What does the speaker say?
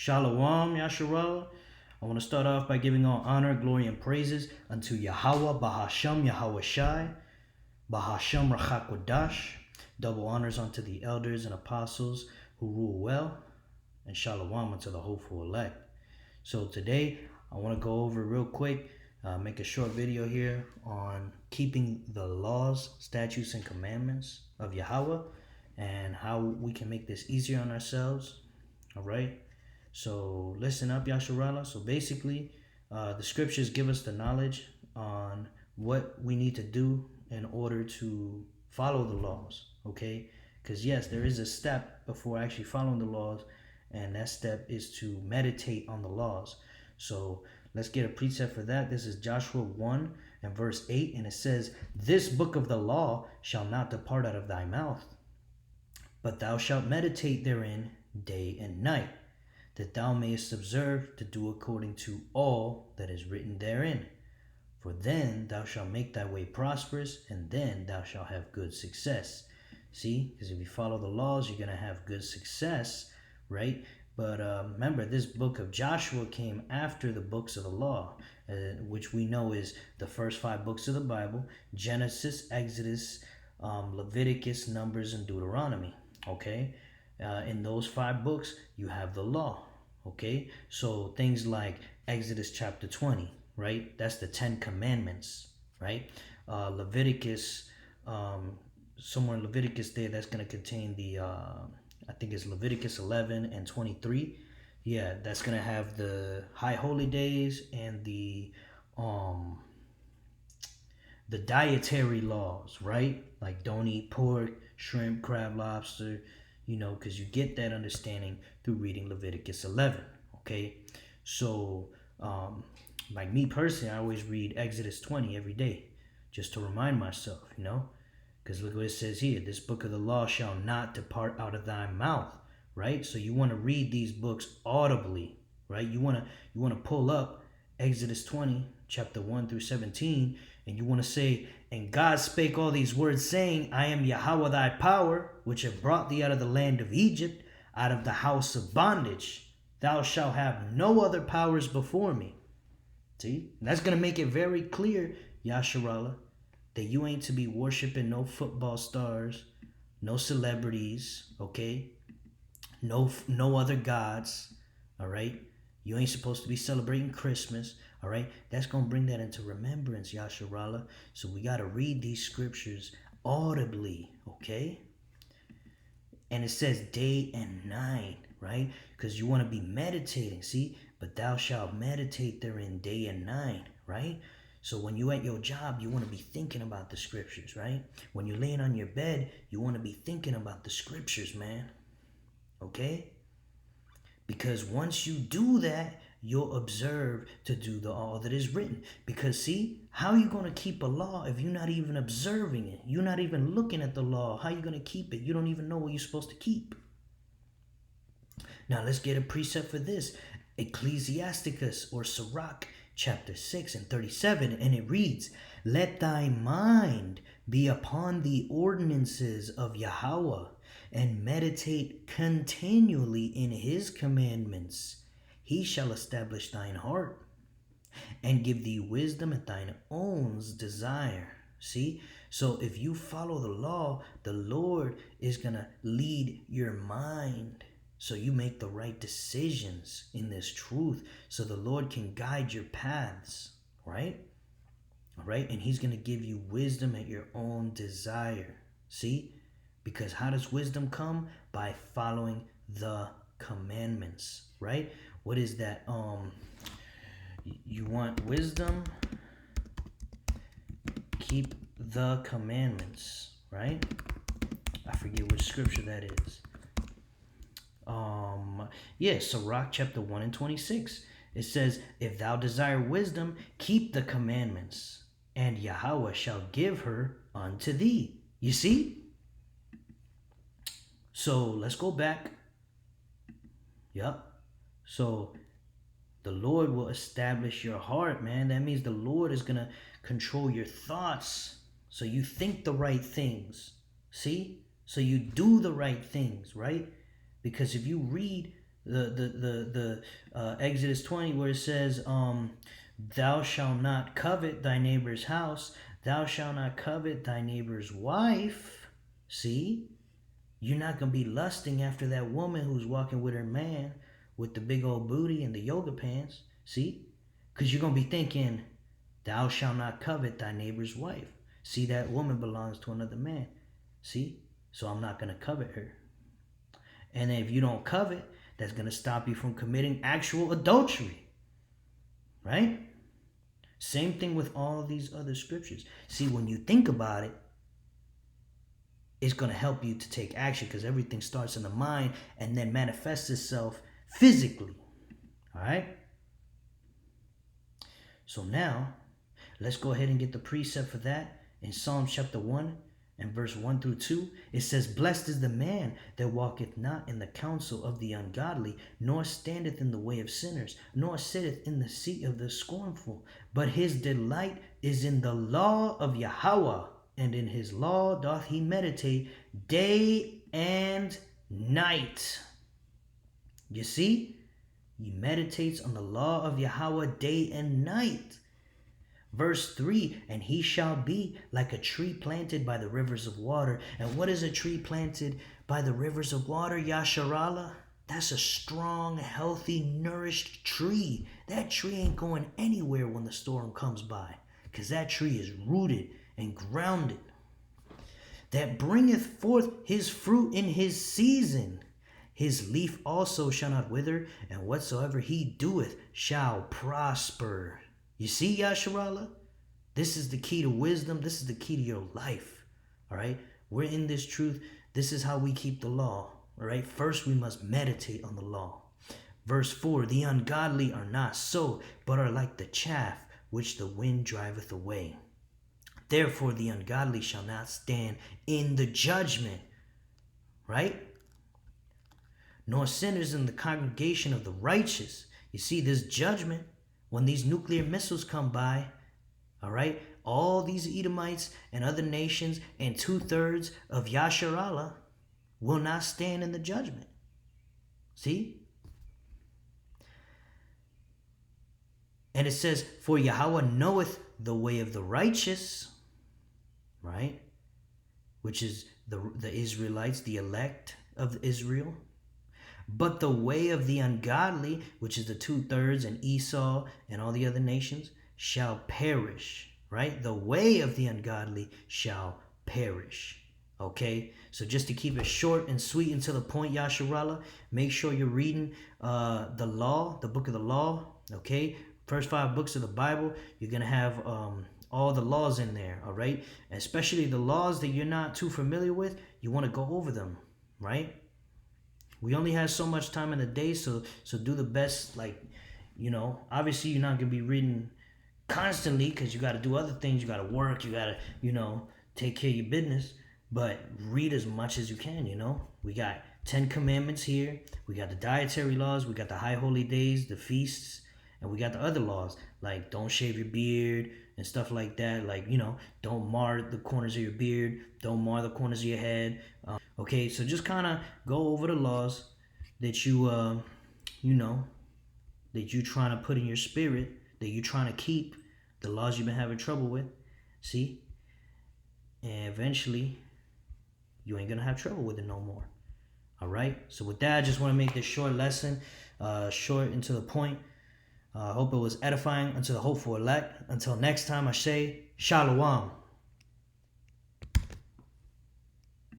Shalom, Yasharallah. I want to start off by giving all honor, glory, and praises unto Yahawah, Bahasham, YAHAWASHI, Bahasham, Rachakwadash. Double honors unto the elders and apostles who rule well, and Shalom unto the hopeful elect. So today, I want to go over real quick, make a short video here on keeping the laws, statutes, and commandments of Yahweh, and how we can make this easier on ourselves. All right. So listen up, Yasharallah. So basically, the scriptures give us the knowledge on what we need to do in order to follow the laws. Okay. Because yes, there is a step before actually following the laws, and that step is to meditate on the laws. So let's get a precept for that. This is Joshua 1 and verse 8, and it says, "This book of the law shall not depart out of thy mouth, but thou shalt meditate therein day and night, that thou mayest observe to do according to all that is written therein. For then thou shalt make thy way prosperous, and then thou shalt have good success." See, because if you follow the laws, you're going to have good success, right? But remember, this book of Joshua came after the books of the law, which we know is the first 5 books of the Bible: Genesis, Exodus, Leviticus, Numbers, and Deuteronomy. Okay? In those 5 books, you have the law. Okay? So things like Exodus chapter 20, right? That's the 10 commandments, right? Leviticus, somewhere in Leviticus there, that's going to contain the, I think it's Leviticus 11 and 23. Yeah, that's going to have the high holy days and the dietary laws, right? Like don't eat pork, shrimp, crab, lobster, because you get that understanding through reading Leviticus 11, okay? So, like me personally, I always read Exodus 20 every day just to remind myself, because look what it says here: "This book of the law shall not depart out of thy mouth," right? So you want to read these books audibly, right? You want to pull up Exodus 20, chapter 1 through 17, and you want to say, "And God spake all these words, saying, I am Yahweh thy power, which have brought thee out of the land of Egypt, out of the house of bondage. Thou shalt have no other powers before me." See? And that's going to make it very clear, Yasharallah, that you ain't to be worshiping no football stars, no celebrities, okay? No other gods, all right? You ain't supposed to be celebrating Christmas, all right? That's going to bring that into remembrance, Yasharallah. So we got to read these scriptures audibly, okay? And it says day and night, right? Because you want to be meditating, see? "But thou shalt meditate therein day and night," right? So when you at your job, you want to be thinking about the scriptures, right? When you're laying on your bed, you want to be thinking about the scriptures, man. Okay? Because once you do that, you'll observe to do all that is written. Because see, how are you going to keep a law if you're not even observing it? You're not even looking at the law. How are you going to keep it? You don't even know what you're supposed to keep. Now let's get a precept for this. Ecclesiasticus or Sirach chapter 6 and 37, and it reads, "Let thy mind be upon the ordinances of Yahweh, and meditate continually in his commandments. He shall establish thine heart, and give thee wisdom at thine own desire." See? So if you follow the law, the Lord is going to lead your mind, so you make the right decisions in this truth, so the Lord can guide your paths, right? All right? And he's going to give you wisdom at your own desire. See? Because how does wisdom come? By following the commandments, right? What is that? You want wisdom? Keep the commandments, right? I forget which scripture that is. Sirach chapter 1 and 26. It says, "If thou desire wisdom, keep the commandments, and Yahweh shall give her unto thee." You see? So let's go back. Yep. So the Lord will establish your heart, man. That means the Lord is going to control your thoughts, so you think the right things. See? So you do the right things, right? Because if you read the Exodus 20, where it says, thou shalt not covet thy neighbor's house, thou shalt not covet thy neighbor's wife. See, you're not gonna be lusting after that woman who's walking with her man with the big old booty and the yoga pants. See, because you're gonna be thinking, thou shalt not covet thy neighbor's wife. See, that woman belongs to another man. See, so I'm not gonna covet her. And if you don't covet, that's going to stop you from committing actual adultery. Right? Same thing with all these other scriptures. See, when you think about it, it's going to help you to take action, because everything starts in the mind and then manifests itself physically. All right? So now, let's go ahead and get the precept for that in Psalm chapter 1. And verse 1 through 2, it says, blessed is the man that walketh not in the counsel of the ungodly, nor standeth in the way of sinners, nor sitteth in the seat of the scornful. But his delight is in the law of Yahawah, and in his law doth he meditate day and night. You see, he meditates on the law of Yahawah day and night. Verse 3, and he shall be like a tree planted by the rivers of water. And what is a tree planted by the rivers of water, Yasharallah? That's a strong, healthy, nourished tree. That tree ain't going anywhere when the storm comes by, because that tree is rooted and grounded. That bringeth forth his fruit in his season. His leaf also shall not wither, and whatsoever he doeth shall prosper. You see, Yasharallah? This is the key to wisdom. This is the key to your life. All right? We're in this truth. This is how we keep the law. All right? First, we must meditate on the law. Verse 4, the ungodly are not so, but are like the chaff which the wind driveth away. Therefore, the ungodly shall not stand in the judgment. Right? Nor sinners in the congregation of the righteous. You see, this judgment, when these nuclear missiles come by, all right, all these Edomites and other nations and 2/3 of Yasharallah will not stand in the judgment. See? And it says, for Yahawah knoweth the way of the righteous, right? Which is the Israelites, the elect of Israel. But the way of the ungodly, which is the 2/3 and Esau and all the other nations, shall perish, right? The way of the ungodly shall perish. Okay, so just to keep it short and sweet and to the point, Yasharallah, make sure you're reading the law, the book of the law. Okay, first 5 books of the Bible, you're gonna have all the laws in there. All right, especially the laws that you're not too familiar with, you want to go over them, right? We only have so much time in the day, so do the best. Like, you know, obviously you're not gonna be reading constantly, because you got to do other things. You got to work. You got to, you know, take care of your business. But read as much as you can. You know, we got 10 commandments here. We got the dietary laws. We got the high holy days, the feasts, and we got the other laws like don't shave your beard and stuff like that. Like, you know, don't mar the corners of your beard. Don't mar the corners of your head. Okay, so just kind of go over the laws that you, you know, that you trying to put in your spirit, that you trying to keep, the laws you've been having trouble with. See? And eventually, you ain't going to have trouble with it no more. All right? So with that, I just want to make this short lesson, short and to the point. I hope it was edifying unto the hopeful elect. Until next time, I say, Shalom.